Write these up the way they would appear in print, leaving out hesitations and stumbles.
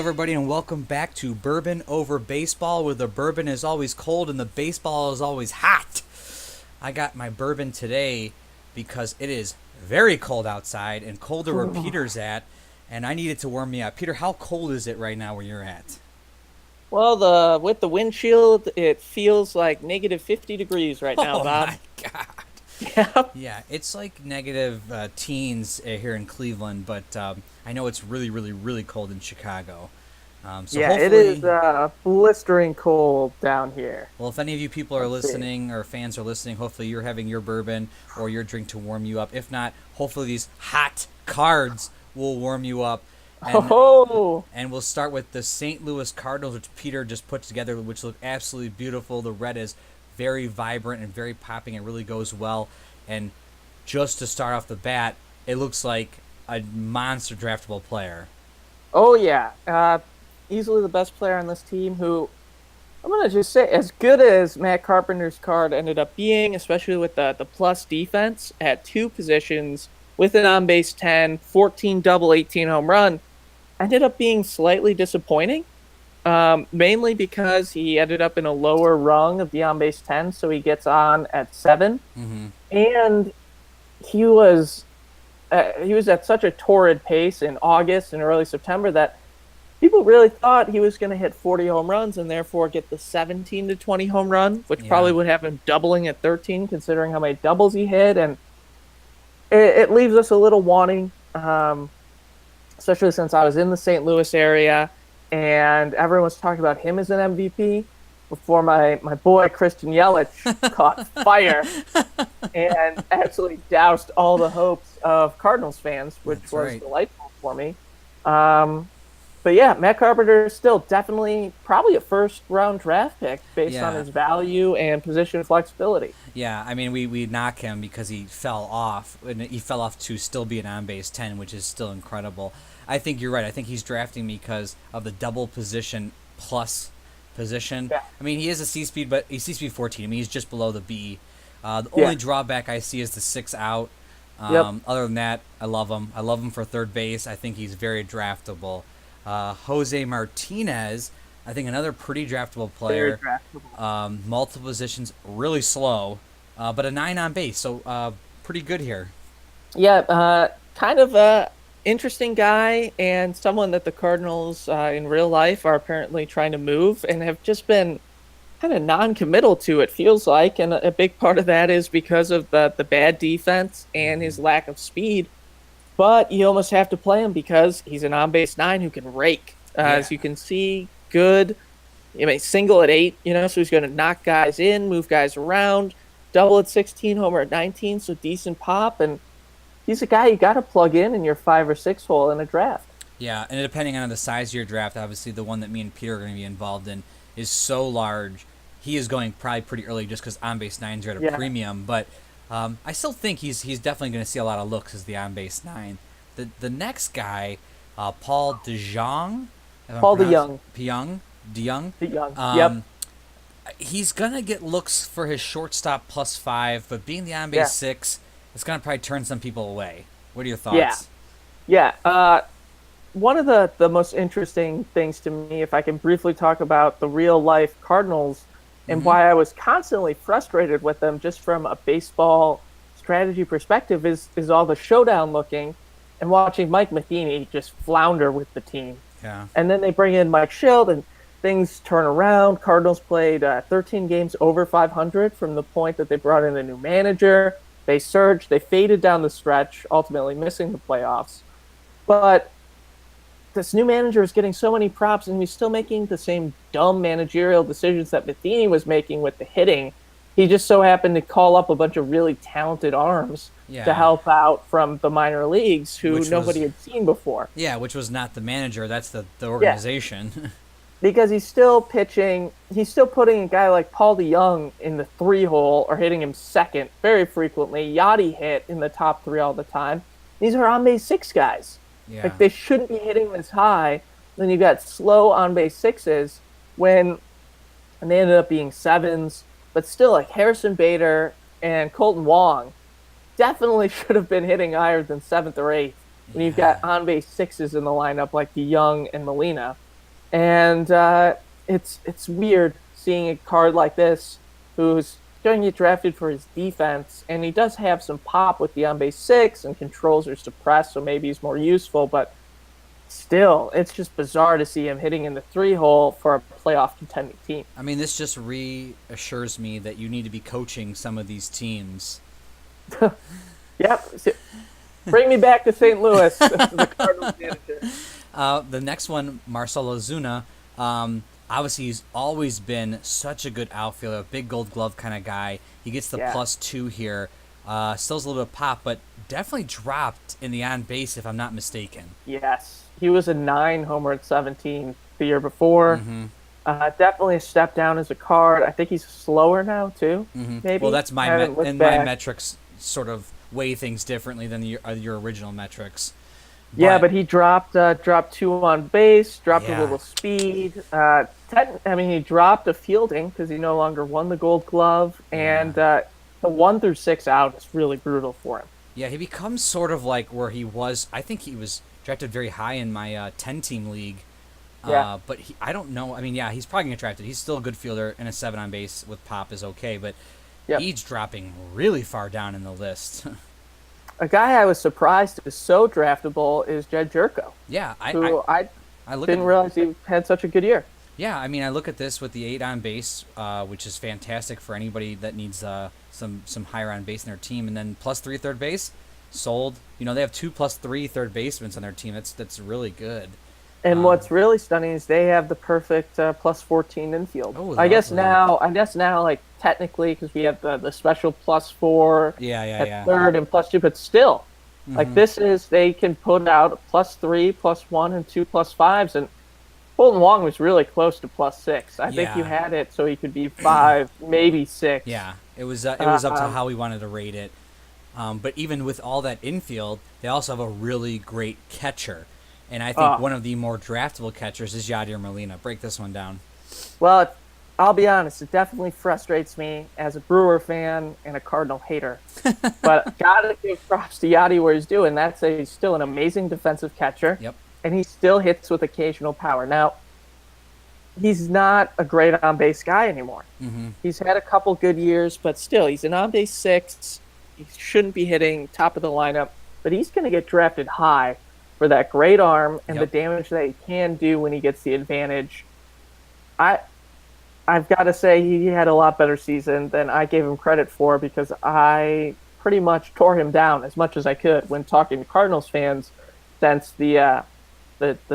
everybody, and welcome back to Bourbon Over Baseball, where the bourbon is always cold and the baseball is always hot. I got my bourbon today because it is very cold outside and colder where Peter's at, and I needed to warm me up. Peter, how cold is it right now where you're at? Well, with the windshield, it feels like negative 50 degrees right now, Oh Bob. my God. Yep. Yeah, it's like negative teens here in Cleveland, but I know it's really, really, really cold in Chicago. So Yeah, it is hopefully, blistering cold down here. well, if any of you people are Let's see. listening or fans are listening, hopefully you're having your bourbon or your drink to warm you up. If not, hopefully these hot cards will warm you up. And Oh, and we'll start with the St. Louis Cardinals, which Peter just put together, which look absolutely beautiful. The red is very vibrant and very popping. It really goes well. And just to start off the bat, it looks like a monster draftable player. oh yeah. Easily the best player on this team who, I'm going to just say, as good as Matt Carpenter's card ended up being, especially with the plus defense at two positions with an on-base 10, 14 double, 18 home run, ended up being slightly disappointing. Mainly because he ended up in a lower rung of the on base 10, so he gets on at 7. Mm-hmm. And he was he was at such a torrid pace in August and early September that people really thought he was going to hit 40 home runs and therefore get the 17 to 20 home run, which Yeah. probably would have him doubling at 13, considering how many doubles he hit. And it leaves us a little wanting, especially since I was in the St. Louis area and everyone was talking about him as an MVP before my boy Christian Yelich caught fire and absolutely doused all the hopes of Cardinals fans, which That's was right. delightful for me. But yeah, Matt Carpenter is still definitely probably a first round draft pick based on Yeah. his value and position flexibility. Yeah, I mean, we knock him because he fell off, and he fell off to still be an on base 10, which is still incredible. I think you're right. I think he's drafting me because of the double position plus position. Yeah. I mean, he is a C speed, but he's C speed 14. I mean, he's just below the B. The Yeah. only drawback I see is the 6 out. Yep. Other than that, I love him. I love him for third base. I think he's very draftable. Jose Martinez, I think another pretty draftable Very player. draftable. Multiple positions, really slow, but a 9 on base, so pretty good here. Yeah, kind of a interesting guy and someone that the Cardinals in real life are apparently trying to move and have just been kind of non-committal to, it feels like, and a big part of that is because of the bad defense and his lack of speed. But you almost have to play him because he's an on-base 9 who can rake. Yeah, As you can see, good. I mean, single at 8, so he's going to knock guys in, move guys around, double at 16, homer at 19, so decent pop. And he's a guy you got to plug in your 5 or 6 hole in a draft. yeah, and depending on the size of your draft, obviously the one that me and Peter are going to be involved in is so large. He is going probably pretty early just because on base nines are at a Yeah. premium, but I still think he's definitely going to see a lot of looks as the on base 9. The next guy, Paul DeJong, if I'm Paul pronouncing DeYoung. DeYoung, DeYoung. Yep. um, he's gonna get looks for his shortstop plus 5, but being the on Yeah. base 6, it's gonna probably turn some people away. What are your Yeah. thoughts? Yeah. One of the most interesting things to me, if I can briefly talk about the real life Cardinals and Mm-hmm. why I was constantly frustrated with them just from a baseball strategy perspective, is all the showdown looking and watching Mike Matheny just flounder with the team. Yeah. And then they bring in Mike Schild and things turn around. Cardinals played 13 games over 500 from the point that they brought in a new manager. They surged, they faded down the stretch, ultimately missing the playoffs. But this new manager is getting so many props, and he's still making the same dumb managerial decisions that Matheny was making with the hitting. He just so happened to call up a bunch of really talented arms to Yeah. help out from the minor leagues who Which nobody was had seen before. Yeah, which was not the manager. That's the Yeah, organization. because he's still pitching. He's still putting a guy like Paul DeYoung in the 3 hole or hitting him second very frequently. Yachty hit in the top 3 all the time. These are on base 6 guys. Yeah. Like they shouldn't be hitting this high. Then you got slow on base 6s and they ended up being 7s, but still like Harrison Bader and Colton Wong definitely should have been hitting higher than 7th or 8th when you've Yeah. got on base 6s in the lineup like DeYoung and Molina. And it's weird seeing a card like this who's going to get drafted for his defense, and he does have some pop with the on base six, and controls are suppressed, so maybe he's more useful. But still, it's just bizarre to see him hitting in the three hole for a playoff contending team. I mean, this just reassures me that you need to be coaching some of these teams. Yep. Bring me back to St. Louis, the Cardinals manager. The next one, Marcell Ozuna. Obviously, he's always been such a good outfielder, a big Gold Glove kind of guy. He gets the +2 here. Still has a little bit of pop, but definitely dropped in the on base, if I'm not mistaken. Yes, he was a 9 homer at 17 the year before. Mm-hmm. Definitely a step down as a card. I think he's slower now too. Mm-hmm. Maybe. Well, that's my my metrics sort of weigh things differently than your original metrics. Yeah, but he dropped 2 on base, dropped a Yeah. little speed. He dropped a fielding because he no longer won the Gold Glove, and the 1 through 6 out is really brutal for him. Yeah, he becomes sort of like where he was. I think he was drafted very high in my 10-team league. Yeah. But I don't know. I mean, yeah, he's probably going to get drafted. He's still a good fielder, and a 7 on base with pop is okay, but he's dropping really far down in the list. A guy I was surprised is so draftable is Jed Jerko. Yeah, I didn't realize he had such a good year. Yeah, I mean, I look at this with the 8 on base, which is fantastic for anybody that needs some higher on base in their team, and then +3 third base, sold. You know, they have 2 +3 third basemen on their team. That's really good. And what's really stunning is they have the perfect +14 infield. Oh, I guess now, like technically, because we have the special +4 at third and +2, but still, like this is, they can put out +3, +1, and 2 +5s, and Colton Wong was really close to +6. I think you had it so he could be 5, maybe 6. Yeah, it was up to how we wanted to rate it. But even with all that infield, they also have a really great catcher. And I think one of the more draftable catchers is Yadier Molina. Break this one down. Well, I'll be honest, it definitely frustrates me as a Brewer fan and a Cardinal hater. But gotta give props to Yadi where he's doing. He's still an amazing defensive catcher. Yep. And he still hits with occasional power. Now, he's not a great on-base guy anymore. Mm-hmm. He's had a couple good years, but still, he's an on-base 6. He shouldn't be hitting top of the lineup, but he's going to get drafted high for that great arm and the damage that he can do when he gets the advantage. I've got to say he had a lot better season than I gave him credit for, because I pretty much tore him down as much as I could when talking to Cardinals fans, since the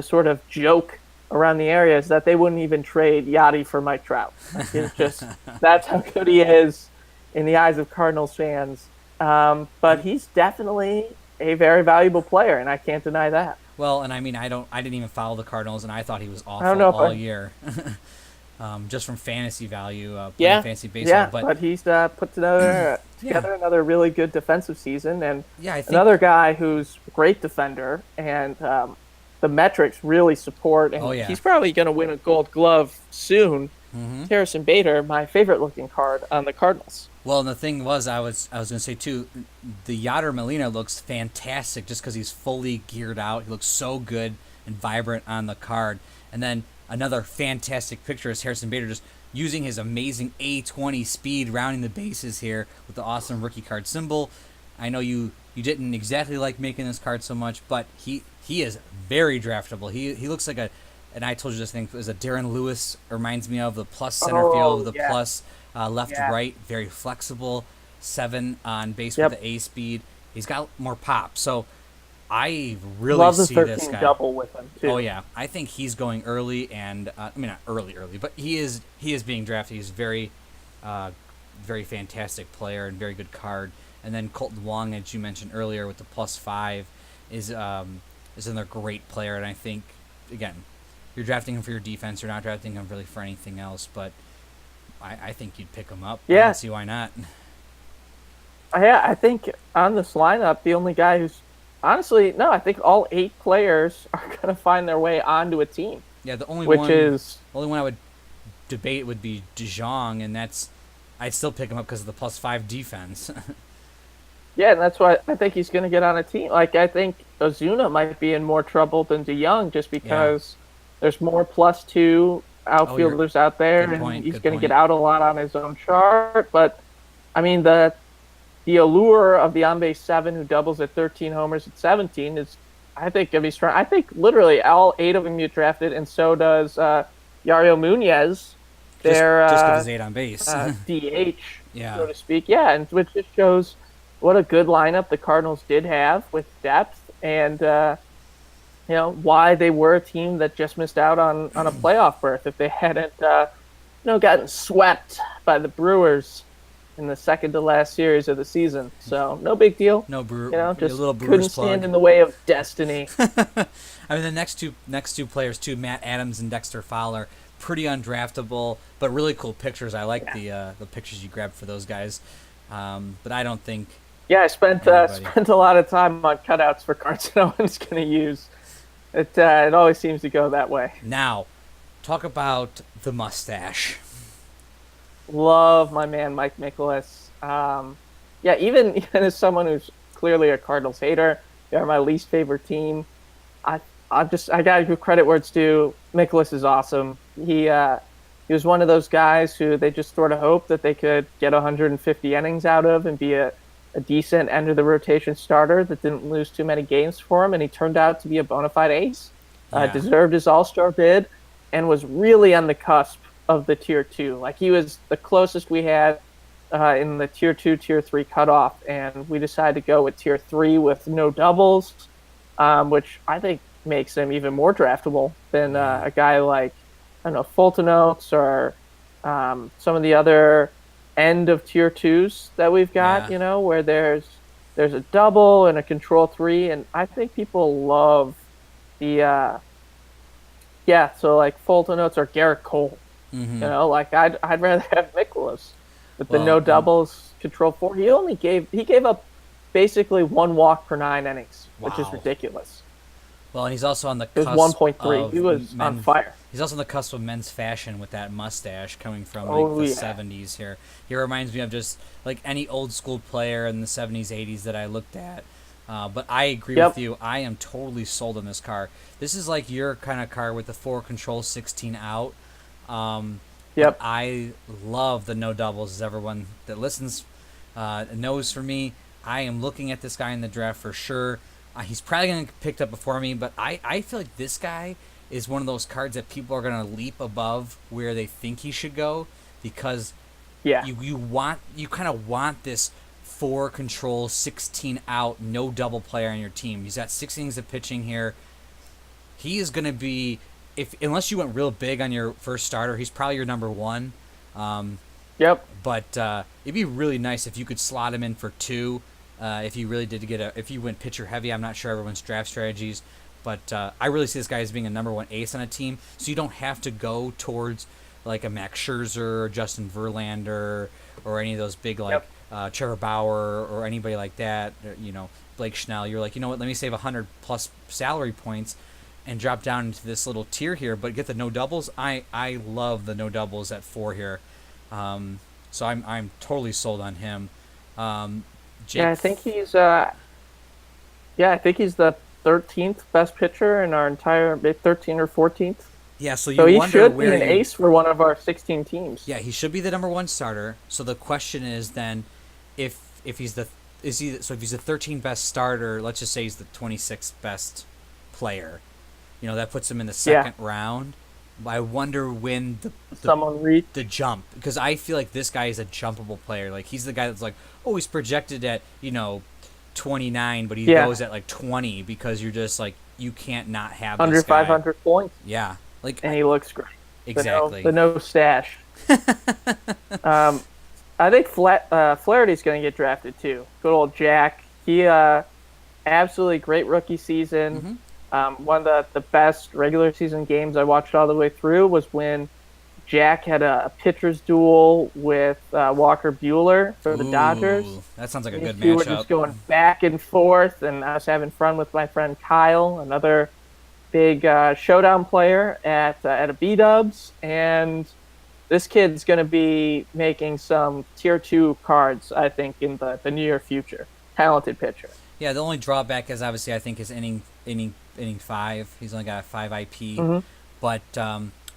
sort of joke around the area is that they wouldn't even trade Yachty for Mike Trout. It's just, that's how good he is in the eyes of Cardinals fans. But he's definitely a very valuable player, and I can't deny that. Well, and I mean, I didn't even follow the Cardinals, and I thought he was awful all year. Just from fantasy value, playing fantasy baseball. Yeah, but he's put together another really good defensive season, and I think another guy who's a great defender, and the metrics really support, and he's probably going to win a Gold Glove soon. Mm-hmm. Harrison Bader, my favorite looking card on the Cardinals. Well, and the thing was, I was going to say too, the Yadier Molina looks fantastic just because he's fully geared out. He looks so good and vibrant on the card. And then another fantastic picture is Harrison Bader just using his amazing A20 speed, rounding the bases here with the awesome rookie card symbol. I know you didn't exactly like making this card so much, but he is very draftable. He looks like and I told you this thing, was a Darren Lewis, reminds me of the plus center field, the plus left-right, very flexible, 7 on base with the A speed. He's got more pop. So I really see this guy. Double with him too. Oh yeah, I think he's going early, and I mean not early, but he is being drafted. He's very fantastic player and very good card. And then Colton Wong, as you mentioned earlier, with the +5, is another great player. And I think, again, you're drafting him for your defense. You're not drafting him really for anything else. But I think you'd pick him up. Yeah. I don't see why not. Yeah, I think on this lineup, the only guy who's I think all 8 players are going to find their way onto a team. Yeah, the only one I would debate would be DeJong, and I'd still pick him up because of the +5 defense. Yeah, and that's why I think he's going to get on a team. Like, I think Ozuna might be in more trouble than DeJong just because There's more +2 Oh, you're outfielders out there, good and point. he's Good going to get point. out a lot on his own chart. But I mean, the allure of the on base seven who doubles at 13 homers at 17 is, I think, going to be strong. I think literally all 8 of them get drafted, and so does Yario Munoz, their Just because he's eight on base. DH, so Yeah. to speak. Yeah, and which just shows what a good lineup the Cardinals did have with depth, and why they were a team that just missed out on a playoff berth if they hadn't gotten swept by the Brewers in the second to last series of the season. So no big deal. No a Just little Brewers couldn't stand plug. in the way of destiny. I mean, the next two players too, Matt Adams and Dexter Fowler, pretty undraftable, but really cool pictures. I like the pictures you grabbed for those guys. But I don't think Yeah, I spent anybody. spent a lot of time on cutouts for cards no one's going to use. It always seems to go that way. Now, talk about the mustache. Love my man Mike Mikolas. Yeah, even as someone who's clearly a Cardinals hater, they're my least favorite team. I I gotta give credit where it's due. Mikolas is awesome. He was one of those guys who they just sort of hoped that they could get 150 innings out of and be a decent end of the rotation starter that didn't lose too many games for him, and he turned out to be a bona fide ace. Yeah, Deserved his All Star bid, and was really on the cusp of the tier two. Like he was the closest we had in the tier two, tier three cutoff, and we decided to go with tier three with no doubles, which I think makes him even more draftable than yeah, a guy like I don't know Fulton Oaks or some of the other end of tier twos that we've got. yeah. You know, where there's a double and a control three, and I think people love the yeah. So like Fulton Oaks or Garrett Cole. Mm-hmm. Like I'd rather have Nicholas with the no Well, and doubles, control four. He gave up basically one walk per 9 innings, which is wow. ridiculous. Well, and he's also on the It was cusp 1.3. He of was on men. fire. He's also on the cusp of men's fashion with that mustache coming from like Oh the yeah, '70s. Here, he reminds me of just like any old school player in the '70s, '80s that I looked at. But I agree with yep, you. I am totally sold on this car. This is like your kind of car with the four control, 16 out. But yep. I love the no doubles. As everyone that listens knows, for me, I am looking at this guy in the draft for sure. He's probably going to get picked up before me, but I feel like this guy is one of those cards that people are going to leap above where they think he should go because Yeah, you kind of want this four control 16 out no double player on your team. He's got 6 innings of pitching here. He is going to be, if unless you went real big on your first starter, he's probably your number one. Um, yep. but it'd be really nice if you could slot him in for 2. If you really did if you went pitcher heavy. I'm not sure everyone's draft strategies, but I really see this guy as being a number one ace on a team. So you don't have to go towards like a Max Scherzer or Justin Verlander or any of those big like Yep. Trevor Bauer or anybody like that. Blake Schnell. You're like, you know what? Let me save 100 plus salary points and drop down into this little tier here, but get the no doubles. I love the no doubles at 4 here. So I'm totally sold on him. Yeah, Jake. I think he's the 13th best pitcher in our entire 13 or 14th. Yeah, so So you he wonder should be where an you. ace for one of our 16 teams. Yeah, he should be the number one starter. So the question is then, if he's the is he so if he's the 13th best starter, let's just say he's the 26th best player. That puts him in the Yeah, second round. I wonder when the someone reach. the jump, because I feel like this guy is a jumpable player. Like he's the guy that's like, oh, he's projected at 29, but he Yeah, goes at like 20 because you're just like you can't not have under this guy. 500 points, Yeah, like and he looks great. The exactly. no stash. Um, I think Flaherty's going to get drafted too. Good old Jack. He absolutely great rookie season. Hmm. One of the best regular season games I watched all the way through was when Jack had a pitcher's duel with Walker Bueller for the Dodgers. Ooh, that sounds like a These good two were matchup. just going back and forth, and I was having fun with my friend Kyle, another big showdown player at a B Dubs, and this kid's going to be making some tier two cards, I think, in the near future. Talented pitcher. Yeah, the only drawback is obviously I think his inning 5. He's only got a 5 IP. Hmm. but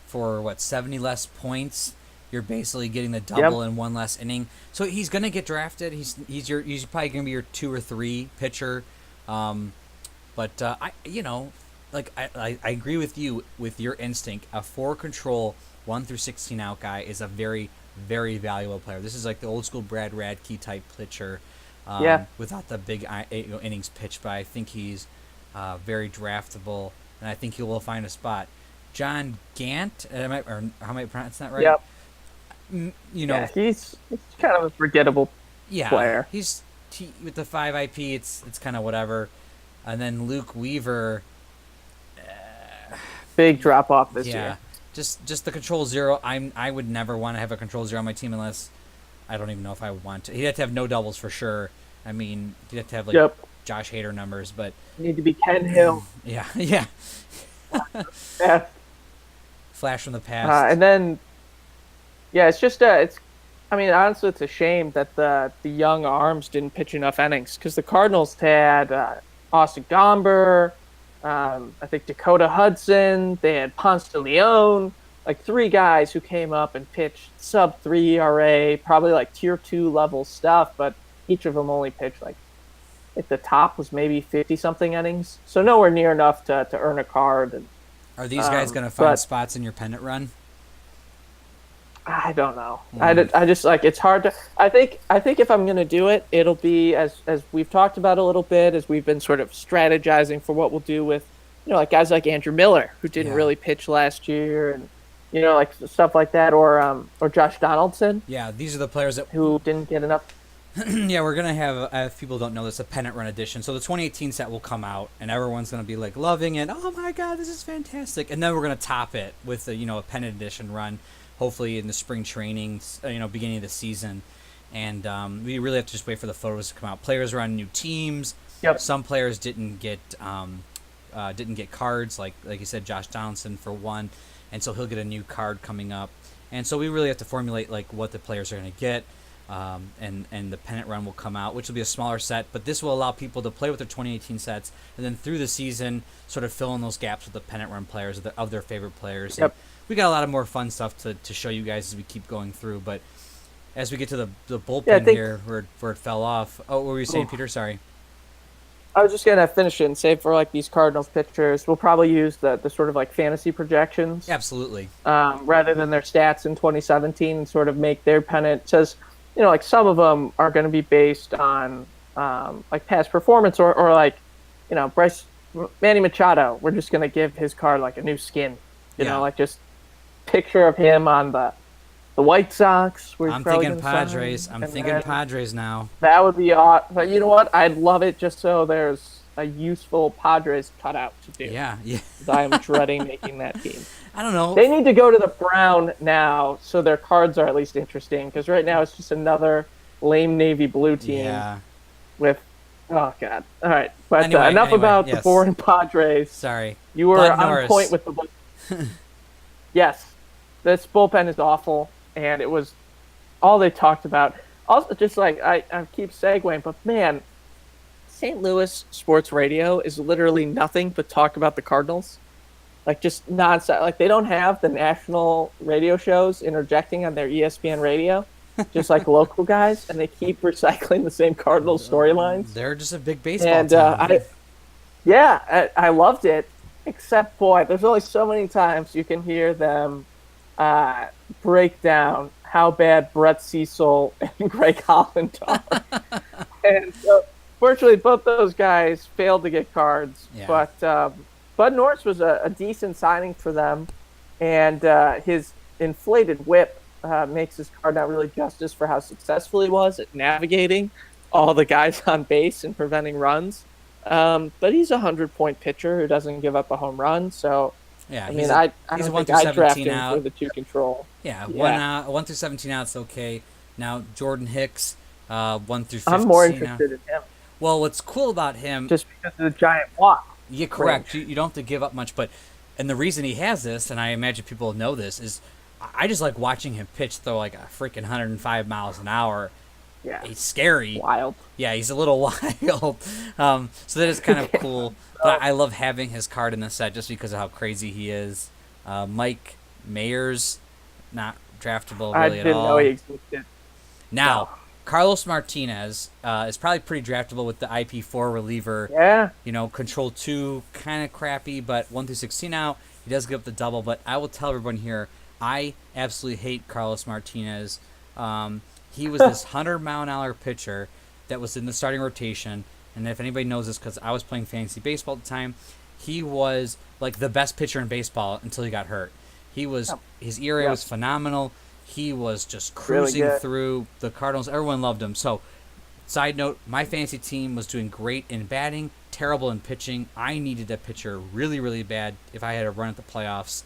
for 70 less points, you're basically getting the Yep. double in one less inning. So he's gonna get drafted. He's probably gonna be your 2 or 3 pitcher. But I agree with you with your instinct. A 4 control 1 through 16 out guy is a very, very valuable player. This is like the old school Brad Radke type pitcher. Yeah. Without the big innings pitched, but I think he's very draftable, and I think he will find a spot. John Gant, or how am I pronouncing that right? Yep. Yeah, he's kind of a forgettable player. He's with the 5 IP. It's kind of whatever. And then Luke Weaver. Big drop off this year. Just the control 0. I would never want to have a control 0 on my team unless I don't even know if I would want to. He'd have to have no doubles for sure. I mean, he'd have to have Josh Hader numbers, but you need to be Ken Hill. Yeah. Yeah. Flash from the past. And then, it's just honestly, it's a shame that the young arms didn't pitch enough innings because the Cardinals had Austin Gomber, I think Dakota Hudson, they had Ponce de Leon, like 3 guys who came up and pitched sub 3 ERA, probably like tier 2 level stuff, but each of them only pitched like at the top was maybe 50 something innings, so nowhere near enough to earn a card. And are these guys going to find spots in your pennant run? I don't know. I just like it's hard to. I think if I'm going to do it, it'll be as we've talked about a little bit, as we've been sort of strategizing for what we'll do with, like guys like Andrew Miller who didn't really pitch last year, and like stuff like that, or Josh Donaldson. Yeah, these are the players who didn't get enough. Yeah, we're gonna have, if people don't know this, a pennant run edition. So the 2018 set will come out, and everyone's gonna be like loving it. Oh my god, this is fantastic! And then we're gonna top it with a pennant edition run, hopefully in the spring trainings, beginning of the season. And we really have to just wait for the photos to come out. Players are on new teams. Yep. Some players didn't get cards, like you said, Josh Donaldson for one, and so he'll get a new card coming up. And so we really have to formulate like what the players are gonna get. And the pennant run will come out, which will be a smaller set, but this will allow people to play with their 2018 sets, and then through the season, sort of fill in those gaps with the pennant run players of their favorite players. Yep. And we got a lot of more fun stuff to show you guys as we keep going through. But as we get to the bullpen here, where it fell off. Oh, what were you saying, Peter? Sorry. I was just gonna finish it and say for like these Cardinals pitchers, we'll probably use the sort of like fantasy projections. Absolutely. Rather than their stats in 2017, and sort of make their pennant says. Like some of them are going to be based on like past performance or like, Manny Machado. We're just going to give his card like a new skin, like just picture of him on the White Sox. I'm thinking Padres. I'm thinking Padres now. That would be awesome. But you know what? I'd love it just so there's a useful Padres cutout to do. Yeah. I'm dreading making that team. I don't know. They need to go to the Brown now so their cards are at least interesting, because right now it's just another lame navy blue team with oh god. All right, but enough about the boring Padres. Sorry, you were on point with the yes, this bullpen is awful, and it was all they talked about. Also, just like I keep segueing, but man, St. Louis sports radio is literally nothing but talk about the Cardinals. Like just nonstop. Like they don't have the national radio shows interjecting on their ESPN radio, just like local guys, and they keep recycling the same Cardinals storylines. They're just a big baseball team. I loved it. Except, boy, there's only so many times you can hear them break down how bad Brett Cecil and Greg Holland are. And so, fortunately, both those guys failed to get cards, but. Bud Norris was a decent signing for them, and his inflated whip makes his card not really justice for how successful he was at navigating all the guys on base and preventing runs. But he's a 100-point pitcher who doesn't give up a home run. So, I mean, I don't think I'd draft him for the 2 control. Yeah, 1 through 17 outs, okay. Now, Jordan Hicks, 1 through 15. I'm more interested in him. Well, what's cool about him... Just because of the giant walk. Yeah, correct. You don't have to give up much, and the reason he has this, and I imagine people know this, is I just like watching him pitch throw like a freaking 105 miles an hour. Yeah, he's scary. Wild. Yeah, he's a little wild. So that is kind of cool. But I love having his card in the set just because of how crazy he is. Mike Mayers, not draftable I really at didn't know all. he existed. Now, No. Carlos Martinez is probably pretty draftable with the IP4 reliever. Yeah. Control 2, kind of crappy, but 1 through 16 out. He does give up the double, but I will tell everyone here, I absolutely hate Carlos Martinez. He was this 100-mile-an-hour pitcher that was in the starting rotation, and if anybody knows this, because I was playing fantasy baseball at the time, he was like the best pitcher in baseball until he got hurt. His ERA was phenomenal. He was just cruising Really good. through the Cardinals. Everyone loved him. So, side note, my fantasy team was doing great in batting, terrible in pitching. I needed a pitcher really, really bad if I had a run at the playoffs.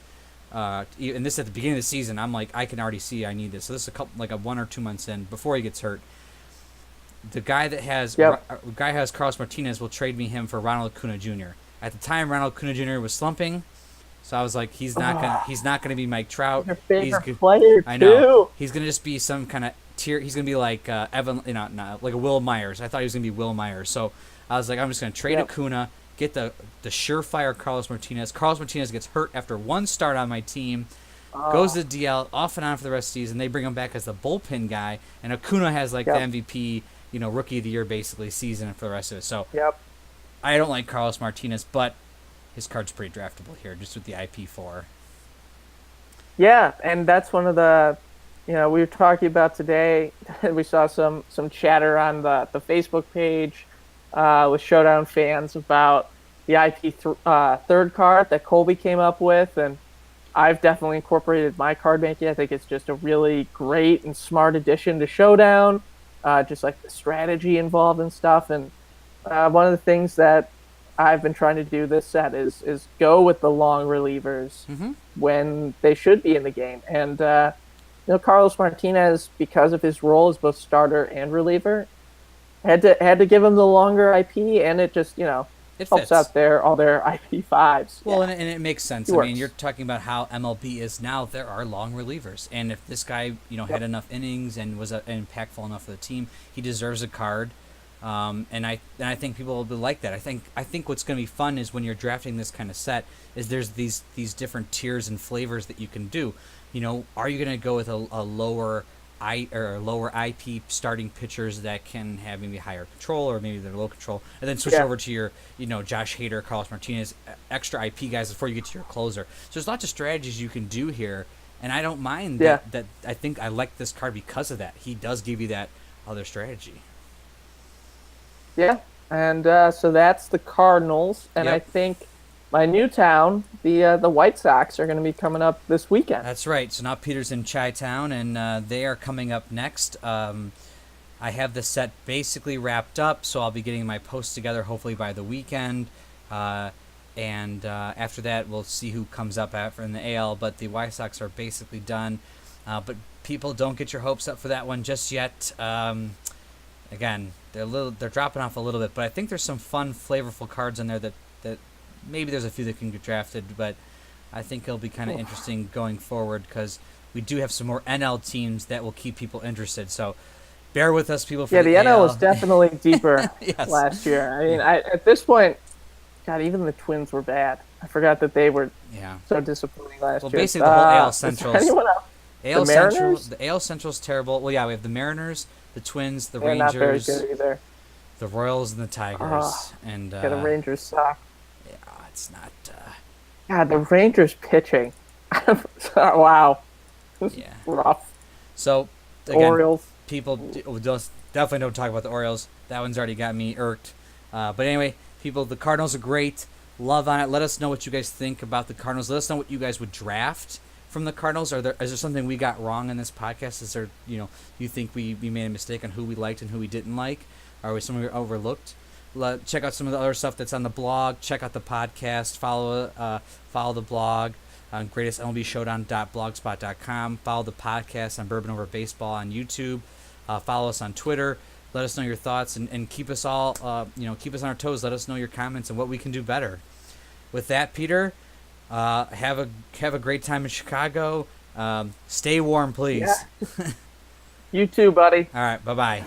And this at the beginning of the season, I'm like, I can already see I need this. So this is a 1 or 2 months in before he gets hurt. The guy that has Carlos Martinez will trade me him for Ronald Acuna Jr. At the time, Ronald Acuna Jr. was slumping. So I was like, he's not gonna be Mike Trout. Your favorite player too. I know. He's gonna just be some kind of tier. He's gonna be like Evan, not like a Will Myers. I thought he was gonna be Will Myers. So I was like, I'm just gonna trade Acuna, get the surefire Carlos Martinez. Carlos Martinez gets hurt after 1 start on my team, goes to DL off and on for the rest of the season. They bring him back as the bullpen guy, and Acuna has like the MVP, rookie of the year basically season for the rest of it. So I don't like Carlos Martinez, but his card's pretty draftable here, just with the IP4. Yeah, and that's one of the, we were talking about today. We saw some chatter on the Facebook page with Showdown fans about the third card that Colby came up with, and I've definitely incorporated my card making. I think it's just a really great and smart addition to Showdown, just like the strategy involved and stuff. And one of the things that I've been trying to do this set is go with the long relievers when they should be in the game. And Carlos Martinez, because of his role as both starter and reliever, had to give him the longer IP, and it just it helps out all their IP5s. Well, and it makes sense. I mean, you're talking about how MLB is now. There are long relievers, and if this guy had enough innings and was impactful enough for the team, he deserves a card. And I think people will be like that. I think what's going to be fun is when you're drafting this kind of set is there's these different tiers and flavors that you can do. Are you going to go with a lower IP starting pitchers that can have maybe higher control, or maybe they're low control, and then switch over to your Josh Hader, Carlos Martinez, extra IP guys before you get to your closer. So there's lots of strategies you can do here, and I don't mind that. I think I like this card because of that. He does give you that other strategy. Yeah, and so that's the Cardinals, and I think my new town, the White Sox, are going to be coming up this weekend. That's right. So now Peter's in Chi-Town, and they are coming up next. I have the set basically wrapped up, so I'll be getting my posts together hopefully by the weekend. And after that, we'll see who comes up in the AL, but the White Sox are basically done. But people, don't get your hopes up for that one just yet. Again, they're dropping off a little bit, but I think there's some fun, flavorful cards in there that maybe there's a few that can get drafted, but I think it'll be kind of interesting going forward because we do have some more NL teams that will keep people interested. So bear with us, people. For the NL AL. was definitely deeper last year. I mean, at this point, God, even the Twins were bad. I forgot that they were so disappointing last year. Well, basically the whole AL Central. Anyone else? The AL Central's terrible. Well, yeah, we have the Mariners, the Twins, the Rangers, not very good either. The Royals, and the Tigers. And the Rangers suck. Yeah, it's not. God, the Rangers pitching. Wow. Yeah. Rough. So, again, Orioles. People definitely don't talk about the Orioles. That one's already got me irked. But anyway, people, the Cardinals are great. Love on it. Let us know what you guys think about the Cardinals. Let us know what you guys would draft from the Cardinals. Is there something we got wrong in this podcast? Is there, you think we made a mistake on who we liked and who we didn't like? Or was something we overlooked? Check out some of the other stuff that's on the blog. Check out the podcast. Follow the blog on greatestmlbshowdown.blogspot.com. Follow the podcast on Bourbon Over Baseball on YouTube. Follow us on Twitter. Let us know your thoughts and keep us all, keep us on our toes. Let us know your comments and what we can do better. With that, Peter, have a great time in Chicago. Stay warm, please. Yeah. You too, buddy. All right. Bye-bye.